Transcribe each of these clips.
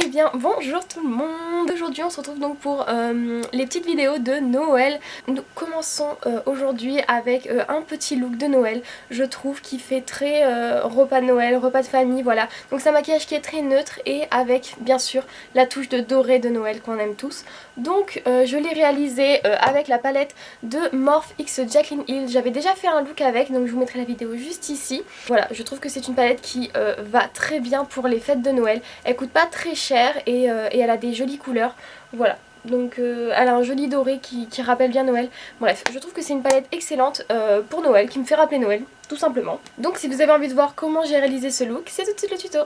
Eh bien bonjour tout le monde. Aujourd'hui on se retrouve donc pour les petites vidéos de Noël. Nous commençons aujourd'hui avec un petit look de Noël, je trouve, qui fait très repas de Noël, repas de famille, voilà. Donc c'est un maquillage qui est très neutre et avec bien sûr la touche de doré de Noël qu'on aime tous. Donc je l'ai réalisé avec la palette de Morphe X Jaclyn Hill. J'avais déjà fait un look avec, donc je vous mettrai la vidéo juste ici. Voilà, je trouve que c'est une palette qui va très bien pour les fêtes de Noël. Elle coûte pas très cher et elle a des jolies couleurs. Voilà. Donc elle a un joli doré qui rappelle bien Noël. Bref, je trouve que c'est une palette excellente pour Noël, qui me fait rappeler Noël, tout simplement. Donc si vous avez envie de voir comment j'ai réalisé ce look, c'est tout de suite le tuto.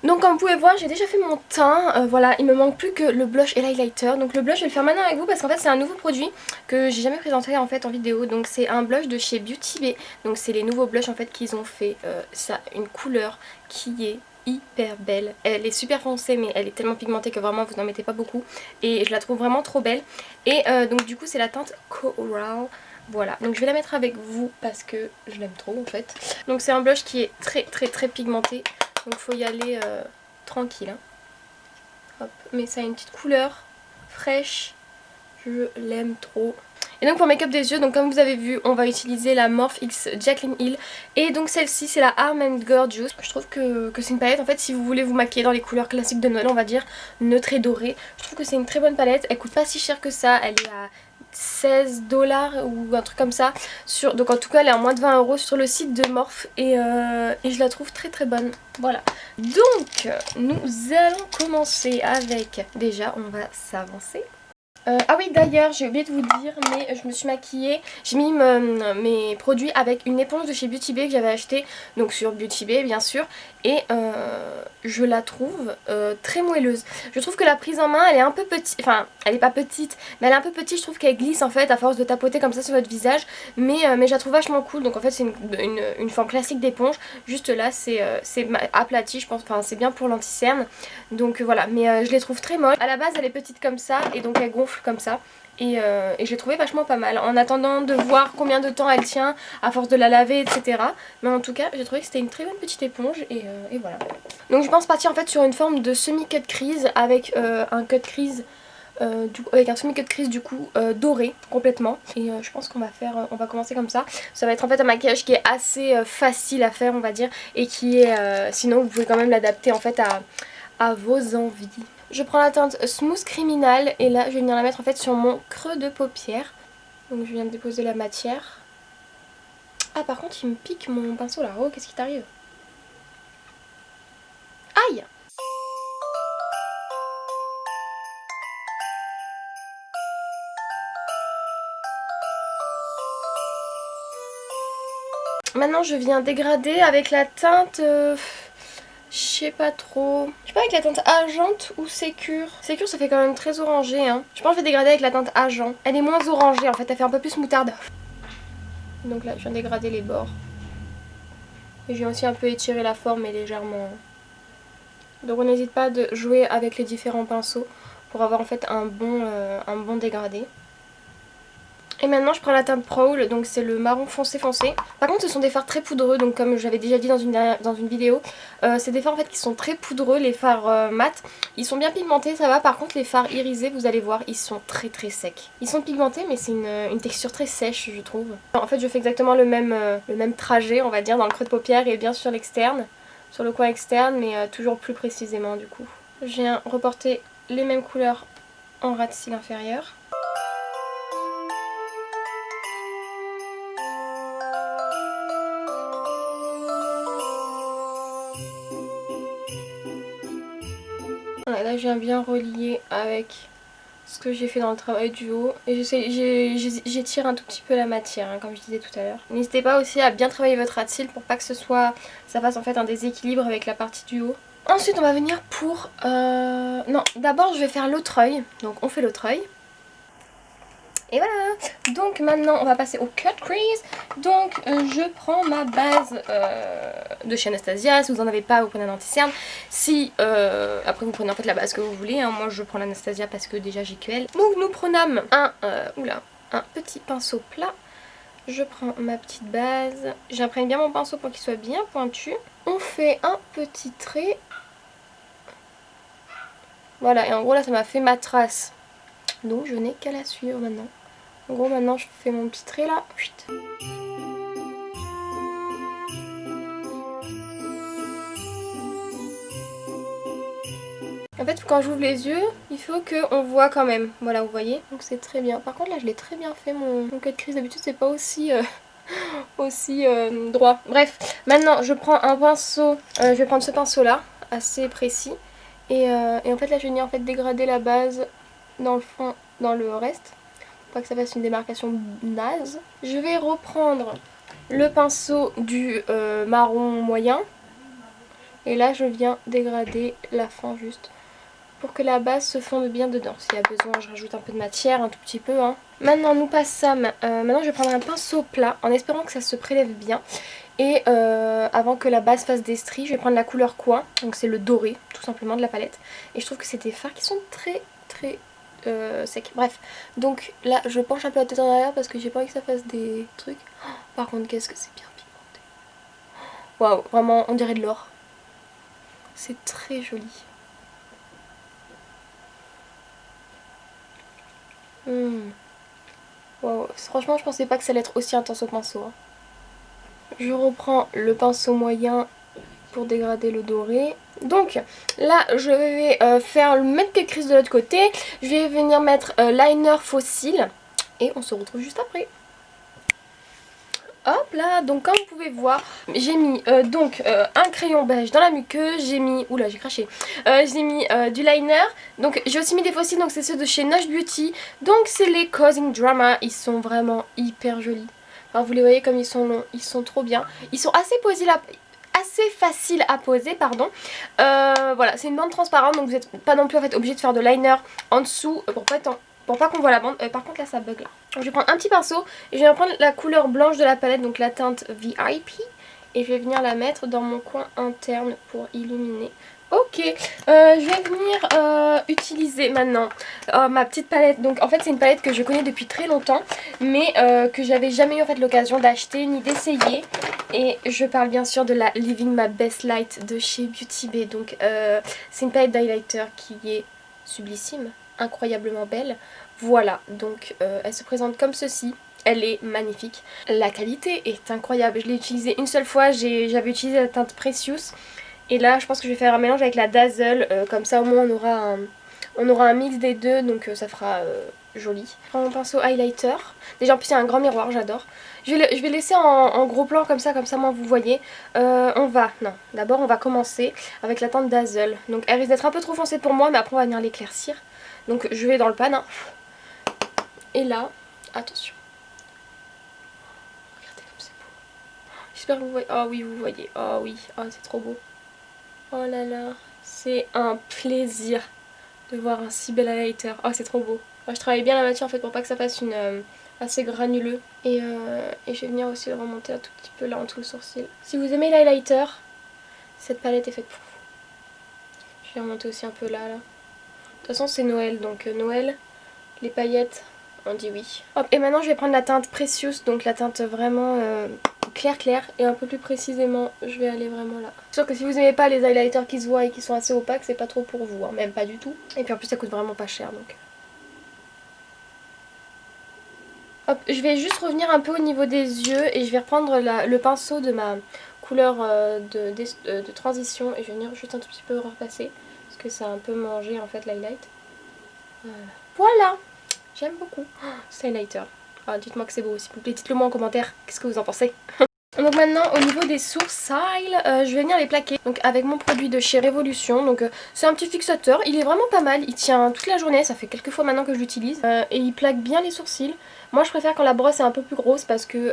Donc comme vous pouvez voir, j'ai déjà fait mon teint, voilà, il me manque plus que le blush et l'highlighter. Donc le blush je vais le faire maintenant avec vous parce qu'en fait c'est un nouveau produit que j'ai jamais présenté en fait en vidéo. Donc c'est un blush de chez Beauty Bay. Donc c'est les nouveaux blushs en fait qu'ils ont fait, ça a une couleur qui est hyper belle. Elle est super foncée mais elle est tellement pigmentée que vraiment vous n'en mettez pas beaucoup. Et je la trouve vraiment trop belle. Et donc du coup c'est la teinte Coral. Voilà, donc je vais la mettre avec vous parce que je l'aime trop en fait. Donc c'est un blush qui est très pigmenté. Donc faut y aller tranquille. Hein. Hop. Mais ça a une petite couleur fraîche. Je l'aime trop. Et donc pour make-up des yeux, donc comme vous avez vu, on va utiliser la Morphe X Jaclyn Hill. Et donc celle-ci c'est la Arm & Gorgeous. Je trouve que c'est une palette en fait si vous voulez vous maquiller dans les couleurs classiques de Noël, on va dire neutre et doré. Je trouve que c'est une très bonne palette. Elle coûte pas si cher que ça. Elle est à 16 $ ou un truc comme ça. Donc en tout cas elle est à moins de 20 € sur le site de Morphe et je la trouve très bonne. Voilà. Donc nous allons commencer avec... Déjà on va s'avancer. Ah oui d'ailleurs j'ai oublié de vous dire mais je me suis maquillée, j'ai mis mes produits avec une éponge de chez Beauty Bay que j'avais acheté donc sur Beauty Bay bien sûr et je la trouve très moelleuse. Je trouve que la prise en main elle est un peu petite, enfin elle est pas petite mais elle est un peu petite, je trouve qu'elle glisse en fait à force de tapoter comme ça sur votre visage mais je la trouve vachement cool. Donc en fait c'est une forme classique d'éponge, juste là c'est aplati je pense, enfin c'est bien pour l'anti-cerne donc voilà, mais je les trouve très molles. À la base elle est petite comme ça et donc elle gonfle comme ça et je l'ai trouvé vachement pas mal en attendant de voir combien de temps elle tient à force de la laver etc. Mais en tout cas j'ai trouvé que c'était une très bonne petite éponge et voilà. Donc je pense partir en fait sur une forme de semi-cut crease avec un cut crease avec un semi-cut crease du coup doré complètement et je pense qu'on va faire, on va commencer comme ça. Ça va être en fait un maquillage qui est assez facile à faire on va dire et qui est sinon vous pouvez quand même l'adapter en fait à vos envies. Je prends la teinte Smooth Criminal et là je vais venir la mettre en fait sur mon creux de paupière. Donc je viens de déposer la matière. Ah par contre il me pique mon pinceau là. Oh qu'est-ce qui t'arrive? Aïe! Maintenant je viens dégrader avec la teinte... je sais pas trop. Je sais pas avec la teinte Argent ou Sécure. Sécure ça fait quand même très orangé hein. Je pense que je vais dégrader avec la teinte Argent. Elle est moins orangée en fait, elle fait un peu plus moutarde. Donc là je viens dégrader les bords. Et je viens aussi un peu étirer la forme mais légèrement. Donc on n'hésite pas de jouer avec les différents pinceaux pour avoir en fait un bon dégradé. Et maintenant je prends la teinte Prowl, donc c'est le marron foncé. Par contre ce sont des fards très poudreux, donc comme j'avais déjà dit dans une vidéo, c'est des fards en fait qui sont très poudreux, les fards mat. Ils sont bien pigmentés, ça va. Par contre les fards irisés, vous allez voir, ils sont très secs. Ils sont pigmentés mais c'est une texture très sèche je trouve. En fait je fais exactement le même trajet on va dire dans le creux de paupière et bien sur l'externe, sur le coin externe mais toujours plus précisément du coup. Je viens reporter les mêmes couleurs en ras de cils inférieur. Là je viens bien relier avec ce que j'ai fait dans le travail du haut et j'étire un tout petit peu la matière hein, comme je disais tout à l'heure. N'hésitez pas aussi à bien travailler votre ras de cils pour pas que ça fasse en fait un déséquilibre avec la partie du haut. Ensuite on va venir pour... Non, d'abord je vais faire l'autre œil, donc on fait l'autre œil. Et voilà. Donc maintenant on va passer au cut crease. Donc je prends ma base de chez Anastasia. Si vous en avez pas vous prenez un anti-cerne. Si après vous prenez en fait la base que vous voulez hein. Moi je prends l'Anastasia parce que déjà j'ai que elle. Donc nous prenons un petit pinceau plat. Je prends ma petite base. J'imprègne bien mon pinceau pour qu'il soit bien pointu. On fait un petit trait Voilà, et en gros là ça m'a fait ma trace. Donc je n'ai qu'à la suivre maintenant. En gros maintenant je fais mon petit trait là. Chut. En fait quand j'ouvre les yeux, il faut qu'on voit quand même. Voilà, vous voyez. Donc c'est très bien. Par contre là je l'ai très bien fait mon cut crease. D'habitude c'est pas aussi... aussi droit. Bref, maintenant je prends un pinceau, je vais prendre ce pinceau là, assez précis. Et en fait là je vais venir en fait dégrader la base dans le fond, dans le reste. Pour pas que ça fasse une démarcation naze. Je vais reprendre le pinceau du marron moyen. Et là je viens dégrader la fin juste. Pour que la base se fonde bien dedans. S'il y a besoin, je rajoute un peu de matière, un tout petit peu. Hein. Maintenant, nous passons. Maintenant, je vais prendre un pinceau plat en espérant que ça se prélève bien. Et avant que la base fasse des stries, je vais prendre la couleur coin. Donc, c'est le doré, tout simplement, de la palette. Et je trouve que c'est des fards qui sont très secs. Bref, donc là, je penche un peu la tête en arrière parce que j'ai pas envie que ça fasse des trucs. Oh, par contre, qu'est-ce que c'est bien pigmenté. Waouh, vraiment, on dirait de l'or. C'est très joli. Wow. Franchement je pensais pas que ça allait être aussi intense au pinceau. Hein. Je reprends le pinceau moyen pour dégrader le doré. Donc là je vais faire le même cut crease de l'autre côté. Je vais venir mettre liner fossile et on se retrouve juste après. Hop là, donc comme vous pouvez voir, j'ai mis un crayon beige dans la muqueuse, j'ai mis, oula j'ai craché, j'ai mis du liner, donc j'ai aussi mis des fossiles, donc c'est ceux de chez Nush Beauty, donc c'est les Causing Drama, ils sont vraiment hyper jolis, enfin vous les voyez comme ils sont longs, ils sont trop bien, ils sont assez faciles à poser, pardon. Voilà, c'est une bande transparente, donc vous n'êtes pas non plus en fait obligé de faire de liner en dessous pour pas qu'on voit la bande. Par contre là ça bug là. Donc, je vais prendre un petit pinceau et je vais prendre la couleur blanche de la palette, donc la teinte VIP. Et je vais venir la mettre dans mon coin interne pour illuminer. Ok, je vais venir utiliser maintenant ma petite palette. Donc en fait c'est une palette que je connais depuis très longtemps, mais que j'avais jamais eu en fait l'occasion d'acheter ni d'essayer. Et je parle bien sûr de la Living My Best Light de chez Beauty Bay. Donc c'est une palette d'highlighter qui est sublissime, incroyablement belle. Voilà, donc elle se présente comme ceci. Elle est magnifique. La qualité est incroyable. Je l'ai utilisée une seule fois, j'avais utilisé la teinte Precious. Et là je pense que je vais faire un mélange avec la Dazzle, comme ça au moins on aura un mix des deux, donc ça fera joli. Je prends mon pinceau highlighter. Déjà en plus il y a un grand miroir, j'adore. Je vais laisser en gros plan comme ça moi vous voyez. D'abord on va commencer avec la teinte Dazzle. Donc elle risque d'être un peu trop foncée pour moi, mais après on va venir l'éclaircir. Donc je vais dans le pan. Hein. Et là, attention. Regardez comme c'est beau. J'espère que vous voyez. Oh oui, vous voyez. Oh oui, oh, c'est trop beau. Oh là là, c'est un plaisir de voir un si bel highlighter. Oh c'est trop beau. Moi, je travaille bien la matière en fait pour pas que ça fasse une assez granuleux. Et je vais venir aussi le remonter un tout petit peu là en dessous le sourcil. Si vous aimez l'highlighter, cette palette est faite pour vous. Je vais remonter aussi un peu là. De toute façon c'est Noël, donc Noël, les paillettes, on dit oui. Hop, et maintenant je vais prendre la teinte Precious, donc la teinte vraiment clair et un peu plus précisément je vais aller vraiment là. C'est sûr que si vous n'aimez pas les highlighters qui se voient et qui sont assez opaques, c'est pas trop pour vous, hein, même pas du tout. Et puis en plus ça coûte vraiment pas cher donc. Hop, je vais juste revenir un peu au niveau des yeux et je vais reprendre le pinceau de ma couleur de transition et je vais venir juste un tout petit peu repasser parce que ça a un peu mangé en fait l'highlight. Voilà, j'aime beaucoup ce highlighter. Ah, dites-moi que c'est beau s'il vous plaît, dites-le moi en commentaire, qu'est-ce que vous en pensez. Donc maintenant au niveau des sourcils, je vais venir les plaquer donc avec mon produit de chez Révolution. Donc c'est un petit fixateur, il est vraiment pas mal, il tient toute la journée, ça fait quelques fois maintenant que je l'utilise et il plaque bien les sourcils. Moi je préfère quand la brosse est un peu plus grosse parce que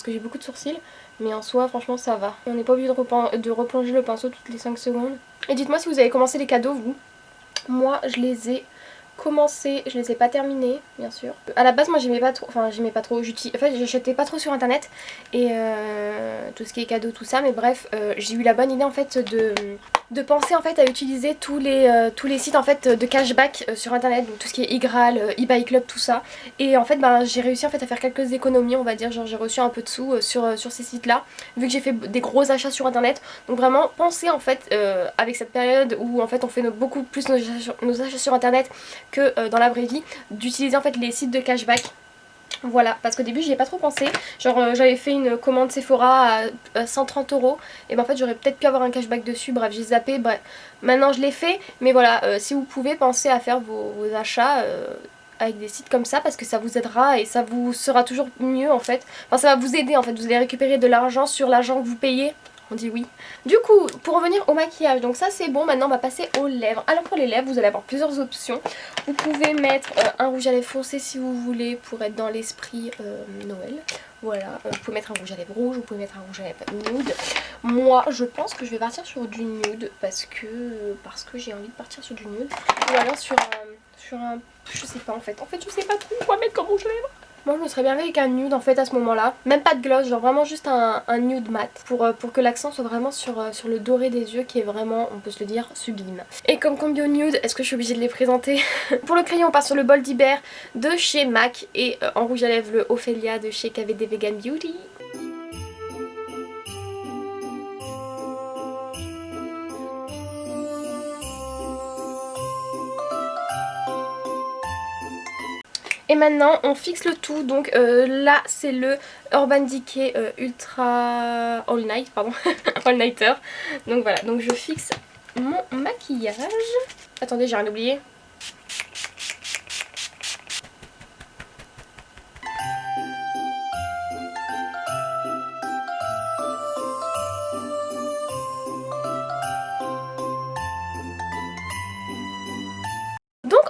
j'ai beaucoup de sourcils, mais en soi franchement ça va. On n'est pas obligé de replonger le pinceau toutes les 5 secondes. Et dites-moi si vous avez commencé les cadeaux vous. Moi je les ai commencé, je les ai pas terminés bien sûr. À la base moi j'aimais pas trop, j'achetais pas trop sur internet et tout ce qui est cadeau tout ça, mais bref j'ai eu la bonne idée en fait de penser en fait à utiliser tous les sites en fait de cashback sur internet, donc tout ce qui est Igral, eBay Club, tout ça. Et en fait j'ai réussi en fait à faire quelques économies, on va dire, genre j'ai reçu un peu de sous sur ces sites là, vu que j'ai fait des gros achats sur internet. Donc vraiment pensez en fait avec cette période où en fait on fait beaucoup plus nos achats sur internet que dans la vraie vie, d'utiliser en fait les sites de cashback. Voilà, parce qu'au début j'y ai pas trop pensé, genre j'avais fait une commande Sephora à 130 €, et ben en fait j'aurais peut-être pu avoir un cashback dessus, bref j'ai zappé, bref maintenant je l'ai fait, mais voilà, si vous pouvez pensez à faire vos achats avec des sites comme ça, parce que ça vous aidera et ça vous sera toujours mieux en fait, enfin ça va vous aider en fait, vous allez récupérer de l'argent sur l'argent que vous payez. On dit oui. Du coup, pour revenir au maquillage, donc ça c'est bon, maintenant on va passer aux lèvres. Alors pour les lèvres, vous allez avoir plusieurs options. Vous pouvez mettre un rouge à lèvres foncé si vous voulez, pour être dans l'esprit Noël. Voilà, vous pouvez mettre un rouge à lèvres rouge, vous pouvez mettre un rouge à lèvres nude. Moi, je pense que je vais partir sur du nude parce que j'ai envie de partir sur du nude. Ou alors sur un je sais pas en fait. En fait, je sais pas trop quoi mettre comme rouge à lèvres. Moi je me serais bien fait avec un nude en fait à ce moment là, même pas de gloss, genre vraiment juste un nude mat pour que l'accent soit vraiment sur le doré des yeux qui est vraiment, on peut se le dire, sublime. Et comme combi au nude, est-ce que je suis obligée de les présenter? Pour le crayon on part sur le Bold Iber de chez MAC et en rouge à lèvres le Ophelia de chez KVD Vegan Beauty. Et maintenant on fixe le tout, donc là c'est le Urban Decay Ultra All Night, pardon, All Nighter. Donc voilà, donc je fixe mon maquillage. Attendez, j'ai rien oublié.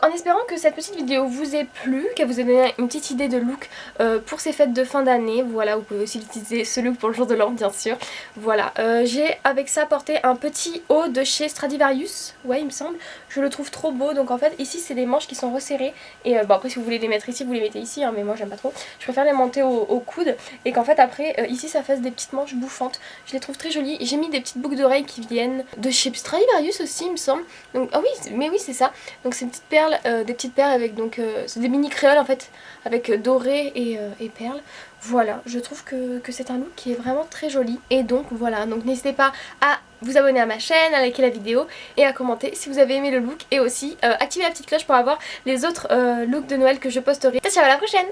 En espérant que cette petite vidéo vous ait plu, qu'elle vous ait donné une petite idée de look pour ces fêtes de fin d'année. Voilà, vous pouvez aussi utiliser ce look pour le jour de l'an bien sûr. Voilà, j'ai avec ça porté un petit haut de chez Stradivarius, ouais il me semble. Je le trouve trop beau, donc en fait ici c'est des manches qui sont resserrées. Et bon après si vous voulez les mettre ici, vous les mettez ici, hein, mais moi j'aime pas trop. Je préfère les monter au coude et qu'en fait après ici ça fasse des petites manches bouffantes. Je les trouve très jolies. J'ai mis des petites boucles d'oreilles qui viennent de chez Stradivarius aussi il me semble. Donc ah oui, mais oui c'est ça. Donc c'est une petite perle. Des petites perles avec donc c'est des mini créoles en fait avec doré et perles. Voilà, je trouve que c'est un look qui est vraiment très joli. Et donc voilà, donc n'hésitez pas à vous abonner à ma chaîne, à liker la vidéo et à commenter si vous avez aimé le look. Et aussi activer la petite cloche pour avoir les autres looks de Noël que je posterai. Ciao, à la prochaine!